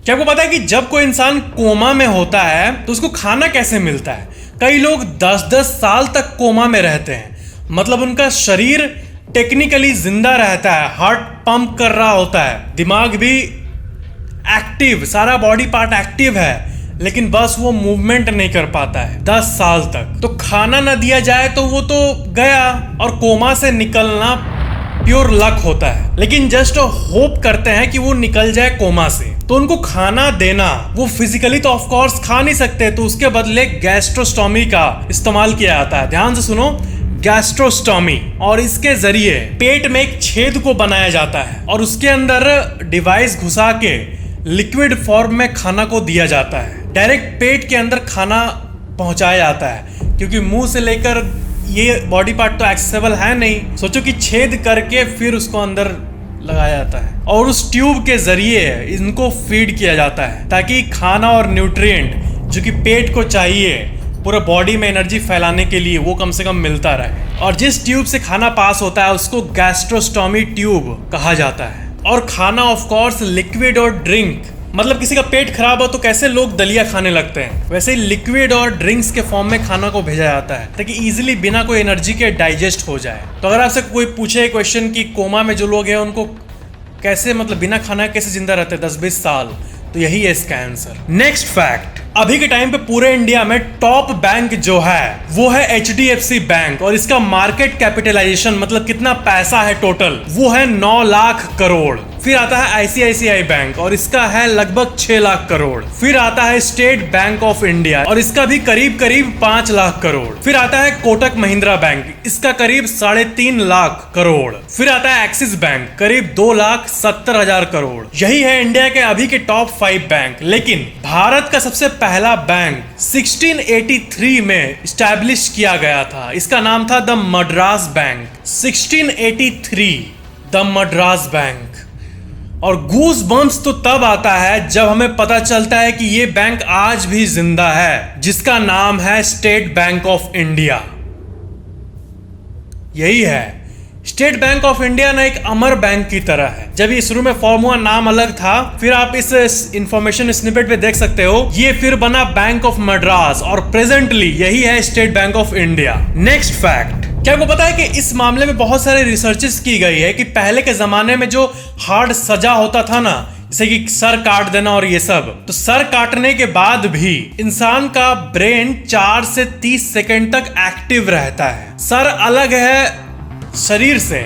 क्या आपको पता है कि जब कोई इंसान कोमा में होता है तो उसको खाना कैसे मिलता है? कई लोग 10-10 साल तक कोमा में रहते हैं, मतलब उनका शरीर टेक्निकली जिंदा रहता है, हार्ट पंप कर रहा होता है, दिमाग भी एक्टिव, सारा बॉडी पार्ट एक्टिव है, लेकिन बस वो मूवमेंट नहीं कर पाता है 10 साल तक। तो खाना ना दिया जाए तो वो तो गया, और कोमा से निकलना प्योर लक होता है, लेकिन जस्ट होप करते हैं कि वो निकल जाए कोमा से। तो उनको खाना देना, वो फिजिकली तो ऑफ कोर्स खा नहीं सकते, तो उसके बदले गैस्ट्रोस्टोमी का इस्तेमाल किया जाता है। ध्यान से सुनो, गैस्ट्रोस्टोमी। और इसके जरिए पेट में एक छेद को बनाया जाता है और उसके अंदर डिवाइस घुसा के लिक्विड फॉर्म में खाना को दिया जाता है। डायरेक्ट पेट के अंदर खाना पहुंचाया जाता है, क्योंकि मुंह से लेकर ये बॉडी पार्ट तो एक्सेसिबल है नहीं। सोचो कि छेद करके फिर उसको अंदर लगाया जाता है और उस ट्यूब के जरिए इनको फीड किया जाता है, ताकि खाना और न्यूट्रिएंट जो कि पेट को चाहिए पूरा बॉडी में एनर्जी फैलाने के लिए, वो कम से कम मिलता रहे। और जिस ट्यूब से खाना पास होता है उसको गैस्ट्रोस्टोमी ट्यूब कहा जाता है। और खाना ऑफ कोर्स लिक्विड और ड्रिंक, मतलब किसी का पेट खराब हो तो कैसे लोग दलिया खाने लगते हैं, वैसे ही लिक्विड और ड्रिंक्स के फॉर्म में खाना को भेजा जाता है, ताकि इजीली बिना कोई एनर्जी के डाइजेस्ट हो जाए। तो अगर आपसे कोई पूछे क्वेश्चन कि कोमा में जो लोग हैं उनको कैसे, मतलब बिना खाना कैसे जिंदा रहते हैं 10-20 साल, तो यही है इसका आंसर। नेक्स्ट फैक्ट, अभी के टाइम पे पूरे इंडिया में टॉप बैंक जो है वो है HDFC बैंक, और इसका मार्केट कैपिटलाइजेशन, मतलब कितना पैसा है टोटल, वो है 9 लाख करोड़। फिर आता है ICICI बैंक और इसका है लगभग 6 लाख करोड़। फिर आता है स्टेट बैंक ऑफ इंडिया और इसका भी करीब 5 लाख करोड़। फिर आता है कोटक महिंद्रा बैंक, इसका करीब 3.5 लाख करोड़। फिर आता है एक्सिस बैंक, करीब 2,70,000 करोड़। यही है इंडिया के अभी के टॉप 5 बैंक। लेकिन भारत का सबसे पहला बैंक 1683 में स्टैब्लिश किया गया था, इसका नाम था the Madras bank. 1683, the Madras bank. और गूज बम्स तो तब आता है जब हमें पता चलता है कि ये बैंक आज भी जिंदा है, जिसका नाम है स्टेट बैंक ऑफ इंडिया। यही है, स्टेट बैंक ऑफ इंडिया ना एक अमर बैंक की तरह है। जब ये शुरू में फॉर्म हुआ नाम अलग था, फिर आप इस इंफॉर्मेशन स्निपेट पे देख सकते हो, ये फिर बना बैंक ऑफ मद्रास और प्रेजेंटली यही है state bank of India. Next fact, क्या आपको पता है कि इस मामले में बहुत सारे रिसर्चेस की गई है कि पहले के जमाने में जो हार्ड सजा होता था ना, जैसे कि सर काट देना और ये सब, तो सर काटने के बाद भी इंसान का ब्रेन 4 से 30 सेकंड तक एक्टिव रहता है। सर अलग है शरीर से,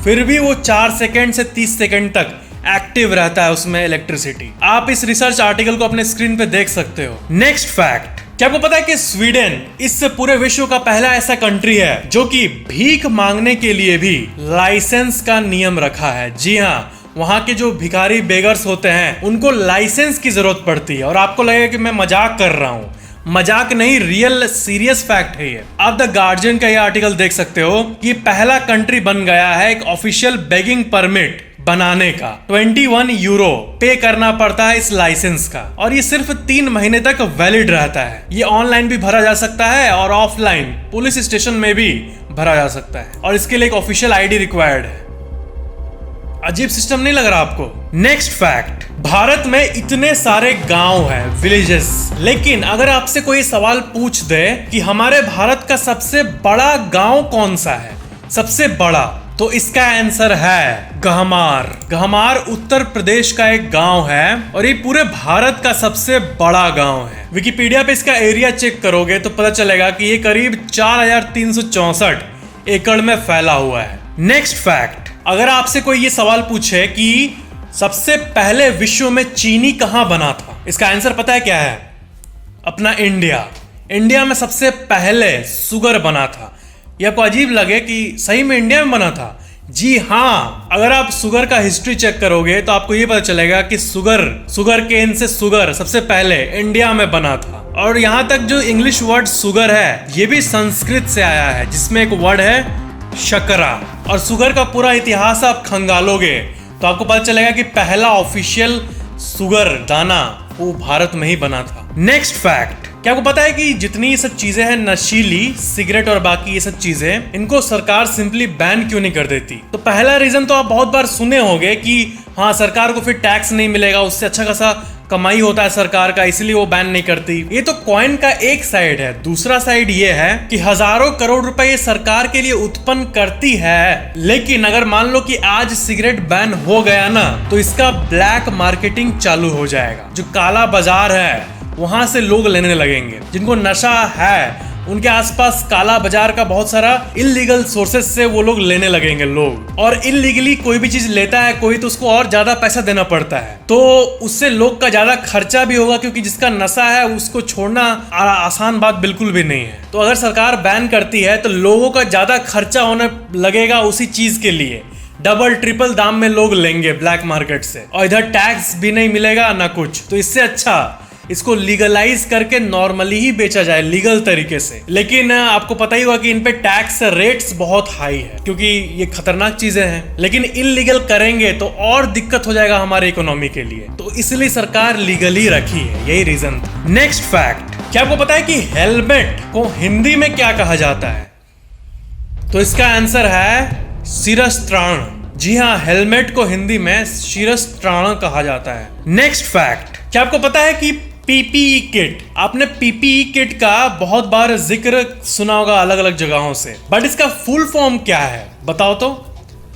फिर भी वो 4 सेकंड से 30 सेकंड तक एक्टिव रहता है उसमें इलेक्ट्रिसिटी। आप इस रिसर्च आर्टिकल को अपने स्क्रीन पे देख सकते हो। नेक्स्ट फैक्ट, क्या आपको पता है कि स्वीडन इस पूरे विश्व का पहला ऐसा कंट्री है जो कि भीख मांगने के लिए भी लाइसेंस का नियम रखा है। जी हाँ, वहां के जो भिखारी बेगर्स होते हैं उनको लाइसेंस की जरूरत पड़ती है। और आपको लगेगा कि मैं मजाक कर रहा हूँ, मजाक नहीं, रियल सीरियस फैक्ट है ये। आप द गार्जियन का ये आर्टिकल देख सकते हो कि पहला कंट्री बन गया है एक ऑफिशियल बेगिंग परमिट बनाने का। 21 यूरो पे करना पड़ता है इस लाइसेंस का, और ये सिर्फ 3 महीने तक वैलिड रहता है। ये ऑनलाइन भी भरा जा सकता है और ऑफलाइन पुलिस स्टेशन में भी भरा जा सकता है, और इसके लिए एक ऑफिशियल ID रिक्वायर्ड है। अजीब सिस्टम नहीं लग रहा आपको? नेक्स्ट फैक्ट, भारत में इतने सारे गांव हैं, विलेजेस, लेकिन अगर आपसे कोई सवाल पूछ दे कि हमारे भारत का सबसे बड़ा गांव कौन सा है, सबसे बड़ा, तो इसका आंसर है गहमार। गहमार उत्तर प्रदेश का एक गांव है और ये पूरे भारत का सबसे बड़ा गांव है। विकिपीडिया पे इसका एरिया चेक करोगे तो पता चलेगा कि ये करीब 4,364 एकड़ में फैला हुआ है। नेक्स्ट फैक्ट, अगर आपसे कोई ये सवाल पूछे कि सबसे पहले विश्व में चीनी कहां बना था, इसका आंसर पता है क्या है? अपना इंडिया। इंडिया में सबसे पहले शुगर बना था। ये आपको अजीब लगे कि सही में इंडिया में बना था? जी हाँ, अगर आप शुगर का हिस्ट्री चेक करोगे तो आपको ये पता चलेगा कि शुगर केन से शुगर सबसे पहले इंडिया में बना था। और यहाँ तक जो इंग्लिश वर्ड शुगर है ये भी संस्कृत से आया है, जिसमें एक वर्ड है शकरा। और शुगर का पूरा इतिहास आप खंगालोगे तो आपको पता चलेगा कि पहला ऑफिशियल शुगर दाना वो भारत में ही बना था। नेक्स्ट फैक्ट, क्या आपको पता है कि जितनी ये सब चीजें हैं, नशीली, सिगरेट और बाकी ये सब चीजें, इनको सरकार सिंपली बैन क्यों नहीं कर देती? तो पहला रीजन तो आप बहुत बार सुने होंगे कि हाँ, सरकार को फिर टैक्स नहीं मिलेगा, उससे अच्छा खासा कमाई होता है सरकार का, इसलिए वो बैन नहीं करती। ये तो कॉइन का एक साइड है। दूसरा साइड ये है कि हजारों करोड़ रुपए ये सरकार के लिए उत्पन्न करती है, लेकिन अगर मान लो कि आज सिगरेट बैन हो गया ना, तो इसका ब्लैक मार्केटिंग चालू हो जाएगा। जो काला बाजार है वहां से लोग लेने लगेंगे। जिनको नशा है उनके आसपास काला बाजार का बहुत सारा इलीगल सोर्सेस से वो लोग लेने लगेंगे लोग। और इलीगली कोई भी चीज लेता है कोई, तो उसको और ज्यादा पैसा देना पड़ता है, तो उससे लोग का ज्यादा खर्चा भी होगा, क्योंकि जिसका नशा है उसको छोड़ना आसान बात बिल्कुल भी नहीं है। तो अगर सरकार बैन करती है तो लोगों का ज्यादा खर्चा होने लगेगा उसी चीज के लिए। डबल ट्रिपल दाम में लोग लेंगे ब्लैक मार्केट से, और इधर टैक्स भी नहीं मिलेगा ना कुछ। तो इससे अच्छा इसको लीगलाइज करके नॉर्मली ही बेचा जाए, लीगल तरीके से। लेकिन आपको पता ही होगा कि इन पे टैक्स रेट्स बहुत हाई है, क्योंकि ये खतरनाक चीजें हैं। लेकिन इलीगल करेंगे तो और दिक्कत हो जाएगा हमारे इकोनॉमी के लिए, तो इसलिए सरकार लीगली रखी है, यही रीजन था। नेक्स्ट फैक्ट, क्या आपको पता है कि हेलमेट को हिंदी में क्या कहा जाता है? तो इसका आंसर है शिरस्त्राण। जी हाँ, हेलमेट को हिंदी में शिरस्त्राण कहा जाता है। नेक्स्ट फैक्ट, क्या आपको पता है कि पीपीई किट, आपने पीपीई किट का बहुत बार जिक्र सुना होगा अलग अलग जगहों से, बट इसका फुल फॉर्म क्या है बताओ तो?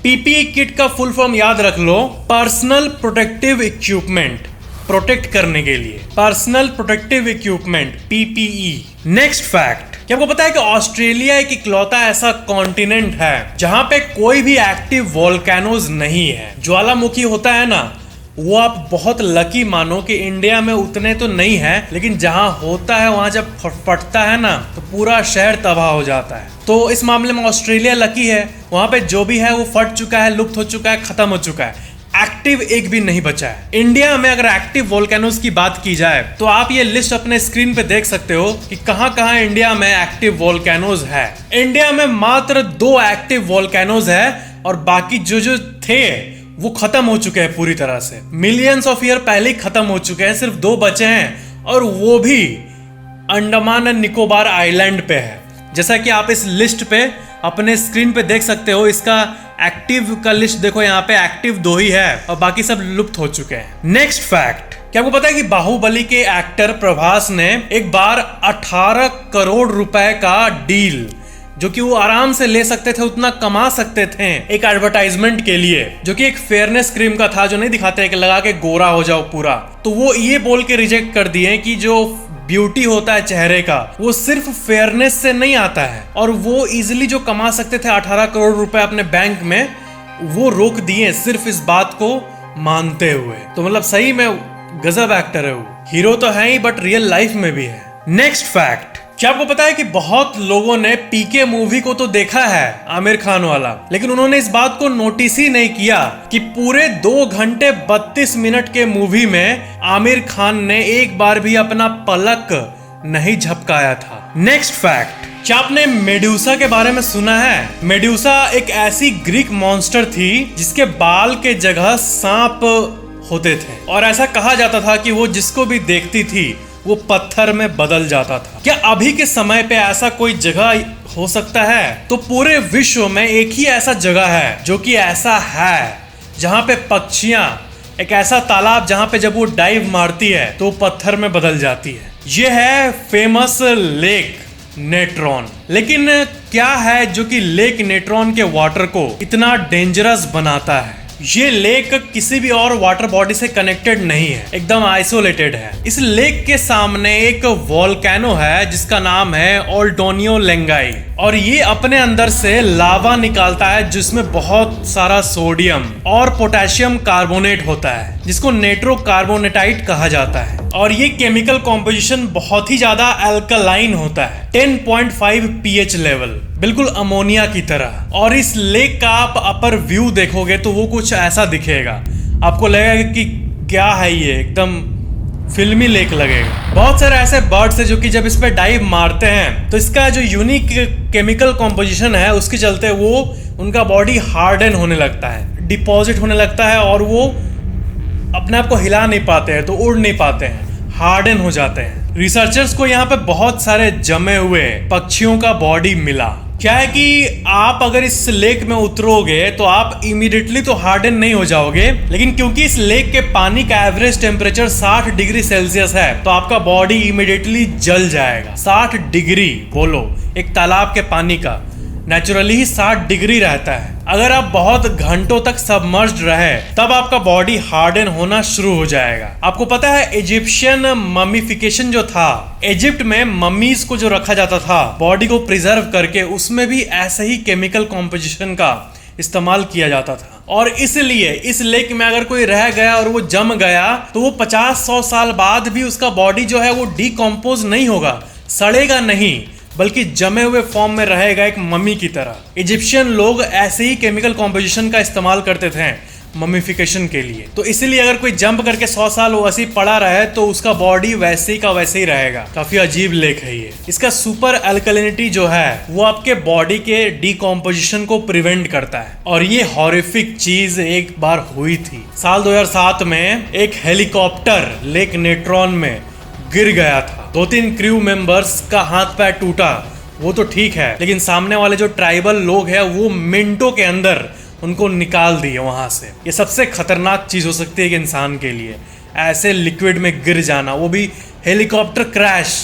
पीपीई किट का फुल फॉर्म याद रख लो, पर्सनल प्रोटेक्टिव इक्विपमेंट, प्रोटेक्ट करने के लिए personal protective equipment, PPE. Next fact, क्या आपको पता है कि ऑस्ट्रेलिया एक इकलौता ऐसा कॉन्टिनेंट है जहां पे कोई भी एक्टिव वोल्केनोज नहीं है। ज्वालामुखी होता है ना, वो आप बहुत लकी मानो कि इंडिया में उतने तो नहीं है, लेकिन जहां होता है वहां जब फटता है ना तो पूरा शहर तबाह हो जाता है। तो इस मामले में ऑस्ट्रेलिया लकी है, वहां पे जो भी है वो फट चुका है, लुप्त हो चुका है, खत्म हो चुका है, एक्टिव एक भी नहीं बचा है। इंडिया में अगर एक्टिव वोल्केनोज की बात की जाए तो आप ये लिस्ट अपने स्क्रीन पे देख सकते हो कि कहां कहां इंडिया में एक्टिव वोल्केनोज है। इंडिया में मात्र 2 एक्टिव वोल्केनोज है, और बाकी जो थे वो खत्म हो चुके हैं पूरी तरह से। मिलियंस ऑफ ईयर पहले ही खत्म हो चुके हैं, सिर्फ 2 बचे हैं, और वो भी अंडमान एंड निकोबार आइलैंड पे है। जैसा कि आप इस लिस्ट पे अपने स्क्रीन पे देख सकते हो, इसका एक्टिव का लिस्ट देखो, यहाँ पे एक्टिव 2 ही है और बाकी सब लुप्त हो चुके हैं। नेक्स्ट फैक्ट, क्या आपको पता है कि बाहुबली के एक्टर प्रभास ने एक बार 18 करोड़ रुपए का डील, जो कि वो आराम से ले सकते थे, उतना कमा सकते थे एक एडवर्टाइजमेंट के लिए, जो कि एक फेयरनेस क्रीम का था, जो नहीं दिखाते हैं कि लगा के गोरा हो जाओ पूरा। तो वो ये बोल के रिजेक्ट कर दिए कि जो ब्यूटी होता है चेहरे का वो सिर्फ फेयरनेस से नहीं आता है, और वो इजिली जो कमा सकते थे 18 करोड़ रुपए अपने बैंक में, वो रोक दिए सिर्फ इस बात को मानते हुए। तो मतलब सही में गजब एक्टर है वो, हीरो तो है ही बट रियल लाइफ में भी है। नेक्स्ट फैक्ट, क्या आपको पता है कि बहुत लोगों ने पीके मूवी को तो देखा है आमिर खान वाला, लेकिन उन्होंने इस बात को नोटिस ही नहीं किया कि पूरे 2 घंटे 32 मिनट के मूवी में आमिर खान ने एक बार भी अपना पलक नहीं झपकाया था। नेक्स्ट फैक्ट, क्या आपने मेडुसा के बारे में सुना है? मेडुसा एक ऐसी ग्रीक मॉन्स्टर थी जिसके बाल के जगह सांप होते थे, और ऐसा कहा जाता था कि वो जिसको भी देखती थी वो पत्थर में बदल जाता था। क्या अभी के समय पे ऐसा कोई जगह हो सकता है? तो पूरे विश्व में एक ही ऐसा जगह है जो कि ऐसा है, जहां पे पक्षियां, एक ऐसा तालाब जहां पे जब वो डाइव मारती है तो पत्थर में बदल जाती है। ये है फेमस लेक नेट्रॉन। लेकिन क्या है जो कि लेक नेट्रॉन के वाटर को इतना डेंजरस बनाता है? ये लेक किसी भी और वाटर बॉडी से कनेक्टेड नहीं है, एकदम आइसोलेटेड है। इस लेक के सामने एक वोल्केनो है जिसका नाम है ओल्टोनियो लेंगाई, और ये अपने अंदर से लावा निकालता है जिसमें बहुत सारा सोडियम और पोटेशियम कार्बोनेट होता है, जिसको नेट्रोकार्बोनेटाइट कहा जाता है। और ये केमिकल कॉम्पोजिशन बहुत ही ज्यादा अल्कलाइन होता है, 10.5 pH लेवल, बिल्कुल अमोनिया की तरह। और इस लेक का आप अपर व्यू देखोगे तो वो कुछ ऐसा दिखेगा, आपको लगेगा कि क्या है ये, एकदम फिल्मी लेक लगेगा। बहुत सारे ऐसे बर्ड्स है जो कि जब इस पे डाइव मारते हैं तो इसका जो यूनिक केमिकल कॉम्पोजिशन है उसके चलते वो उनका बॉडी हार्डन होने लगता है, डिपॉजिट होने लगता है, और वो अपने आप को हिला नहीं पाते हैं, तो उड़ नहीं पाते हैं, हार्डन हो जाते हैं। रिसर्चर्स को यहाँ पे बहुत सारे जमे हुए पक्षियों का बॉडी मिला, क्या है कि आप अगर इस लेक में उतरोगे तो आप इमीडिएटली तो हार्डन नहीं हो जाओगे, लेकिन क्योंकि इस लेक के पानी का एवरेज टेम्परेचर 60 डिग्री सेल्सियस है तो आपका बॉडी इमीडिएटली जल जाएगा। 60 डिग्री बोलो, एक तालाब के पानी का नेचुरली ही 60 डिग्री रहता है। अगर आप बहुत घंटों तक सबमर्ज्ड रहे तब आपका बॉडी हार्डन होना शुरू हो जाएगा। आपको पता है इजिप्शियन ममीफिकेशन जो था, इजिप्ट में मम्मीज को जो रखा जाता था बॉडी को प्रिजर्व करके, उसमें भी ऐसे ही केमिकल कॉम्पोजिशन का इस्तेमाल किया जाता था। और इसलिए इस लेक में अगर कोई रह गया और वो जम गया तो वो 50-100 साल बाद भी उसका बॉडी जो है वो डिकम्पोज नहीं होगा, सड़ेगा नहीं, बल्कि जमे हुए फॉर्म में रहेगा एक मम्मी की तरह। इजिप्शियन लोग ऐसे ही केमिकल कॉम्पोजिशन का इस्तेमाल करते थे ममीफिकेशन के लिए। तो इसलिए अगर कोई जंप करके 100 साल वैसे ही पड़ा रहे तो उसका बॉडी वैसे ही का वैसे ही रहेगा। काफी अजीब लेक है ये। इसका सुपर अल्कलिनिटी जो है वो आपके बॉडी के डिकम्पोजिशन को प्रिवेंट करता है। और ये हॉरिफिक चीज एक बार हुई थी। साल 2007 में एक हेलीकॉप्टर लेक नेट्रॉन में गिर गया था। 2-3 क्रू मेंबर्स का हाथ पैर टूटा, वो तो ठीक है, लेकिन सामने वाले जो ट्राइबल लोग हैं वो मिनटों के अंदर उनको निकाल दिए वहां से। ये सबसे खतरनाक चीज हो सकती है एक इंसान के लिए, ऐसे लिक्विड में गिर जाना, वो भी हेलीकॉप्टर क्रैश।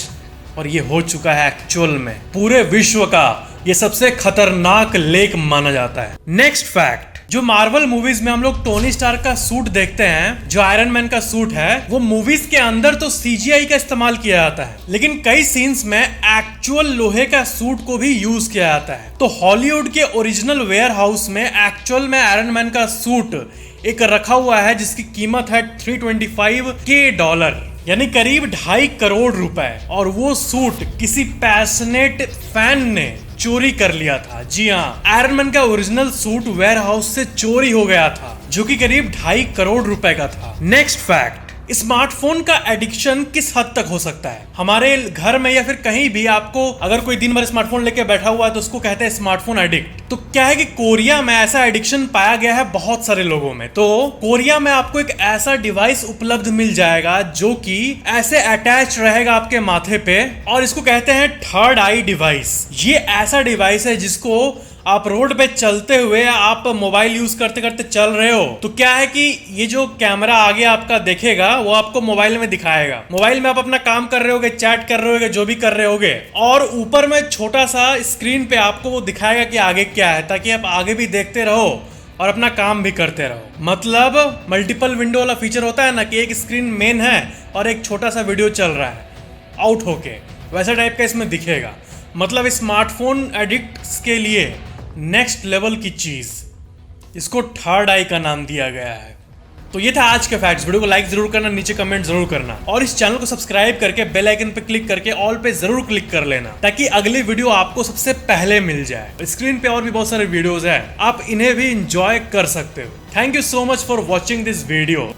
और ये हो चुका है एक्चुअल में। पूरे विश्व का ये सबसे खतरनाक लेक माना जाता है। नेक्स्ट फैक्ट, जो मार्वल मूवीज में हम लोग टोनी स्टार्क का सूट देखते हैं, जो आयरन मैन का सूट है, वो मूवीज के अंदर तो सीजीआई का इस्तेमाल किया जाता है, लेकिन कई सीन्स में एक्चुअल लोहे का सूट को भी यूज किया जाता है। तो हॉलीवुड के ओरिजिनल वेयर हाउस में एक्चुअल में आयरन मैन का सूट एक रखा हुआ है जिसकी कीमत है $325K, यानी करीब 2.5 करोड़ रुपए। और वो सूट किसी पैशनेट फैन ने चोरी कर लिया था। जी हाँ, आयरन मैन का ओरिजिनल सूट वेयर हाउस से चोरी हो गया था, जो कि करीब 2.5 करोड़ रुपए का था। नेक्स्ट फैक्ट, स्मार्टफोन का एडिक्शन किस हद तक हो सकता है। हमारे घर में या फिर कहीं भी आपको अगर कोई दिन भर स्मार्टफोन लेके बैठा हुआ है तो उसको कहते हैं स्मार्टफोन एडिक्ट। तो क्या है कि कोरिया में ऐसा एडिक्शन पाया गया है बहुत सारे लोगों में। तो कोरिया में आपको एक ऐसा डिवाइस उपलब्ध मिल जाएगा जो कि ऐसे अटैच रहेगा आपके माथे पे, और इसको कहते हैं थर्ड आई डिवाइस। ये ऐसा डिवाइस है जिसको आप रोड पे चलते हुए आप मोबाइल यूज करते करते चल रहे हो तो क्या है कि ये जो कैमरा आगे आपका देखेगा वो आपको मोबाइल में दिखाएगा। मोबाइल में आप अपना काम कर रहे होगे, चैट कर रहे होगे, जो भी कर रहे होगे, और ऊपर में छोटा सा स्क्रीन पे आपको वो दिखाएगा कि आगे क्या है, ताकि आप आगे भी देखते रहो और अपना काम भी करते रहो। मतलब मल्टीपल विंडो वाला फीचर होता है ना, कि एक स्क्रीन मेन है और एक छोटा सा वीडियो चल रहा है आउट होके, वैसा टाइप का इसमें दिखेगा। मतलब स्मार्टफोन एडिक्ट्स के लिए नेक्स्ट लेवल की चीज, इसको थर्ड आई का नाम दिया गया है। तो ये था आज के फैक्ट्स। वीडियो को लाइक जरूर करना, नीचे कमेंट जरूर करना, और इस चैनल को सब्सक्राइब करके बेल आइकन पे क्लिक करके ऑल पे जरूर क्लिक कर लेना, ताकि अगली वीडियो आपको सबसे पहले मिल जाए। स्क्रीन पे और भी बहुत सारे वीडियोस हैं, आप इन्हें भी इंजॉय कर सकते हो। Thank you so much for watching this video.